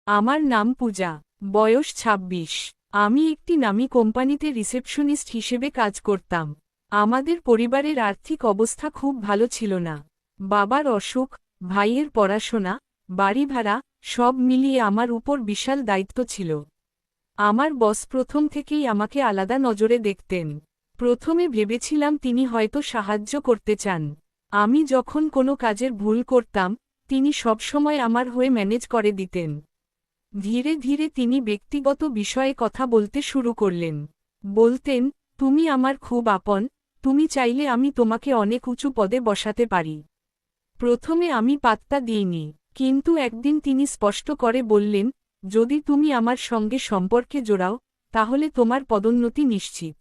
আমার নাম পূজা, বয়স ২৬। আমি একটি নামী কোম্পানিতে রিসেপশনিস্ট হিসেবে কাজ করতাম। আমাদের পরিবারের আর্থিক অবস্থা খুব ভালো ছিল না। বাবার অসুখ, ভাইয়ের পড়াশোনা, বাড়ি ভাড়া, সব মিলিয়ে আমার উপর বিশাল দায়িত্ব ছিল। আমার বস প্রথম থেকেই আমাকে আলাদা নজরে দেখতেন। প্রথমে ভেবেছিলাম তিনি হয়তো সাহায্য করতে চান। আমি যখন কোনো কাজের ভুল করতাম, তিনি সবসময় আমার হয়ে ম্যানেজ করে দিতেন। ধীরে ধীরে তিনি ব্যক্তিগত বিষয়ে কথা বলতে শুরু করলেন। বলতেন, তুমি আমার খুব আপন, তুমি চাইলে আমি তোমাকে অনেক উঁচু পদে বসাতে পারি। প্রথমে আমি পাত্তা দিইনি, কিন্তু একদিন তিনি স্পষ্ট করে বললেন, যদি তুমি আমার সঙ্গে সম্পর্কে জোড়াও, তাহলে তোমার পদোন্নতি নিশ্চিত।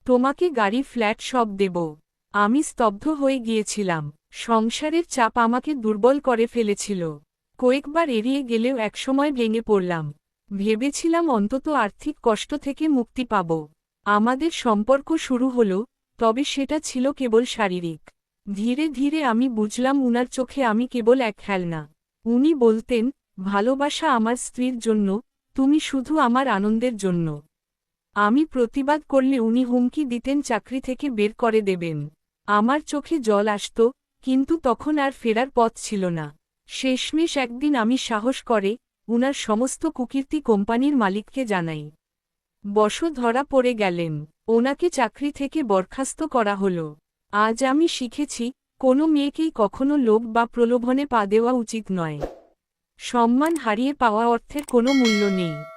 তোমাকে গাড়ি, ফ্ল্যাট সব দেব। আমি স্তব্ধ হয়ে গিয়েছিলাম। সংসারের চাপ আমাকে দুর্বল করে ফেলেছিল। কয়েকবার এড়িয়ে গেলেও একসময় ভেঙে পড়লাম। ভেবেছিলাম অন্তত আর্থিক কষ্ট থেকে মুক্তি পাব। আমাদের সম্পর্ক শুরু হলো, তবে সেটা ছিল কেবল শারীরিক। ধীরে ধীরে আমি বুঝলাম উনার চোখে আমি কেবল এক খেলনা। উনি বলতেন, ভালোবাসা আমার স্ত্রীর জন্য, তুমি শুধু আমার আনন্দের জন্য। আমি প্রতিবাদ করলে উনি হুমকি দিতেন চাকরি থেকে বের করে দেবেন। আমার চোখে জল আসত, কিন্তু তখন আর ফেরার পথ ছিল না। শেষমেশ একদিন আমি সাহস করে উনার সমস্ত কুকীর্তি কোম্পানির মালিককে জানাই। বস ধরা পড়ে গেলেন। ওনাকে চাকরি থেকে বরখাস্ত করা হলো। আজ আমি শিখেছি, কোনো মেয়েকেই কখনো লোভ বা প্রলোভনে পা দেওয়া উচিত নয়। সম্মান হারিয়ে পাওয়া অর্থের কোনো মূল্য নেই।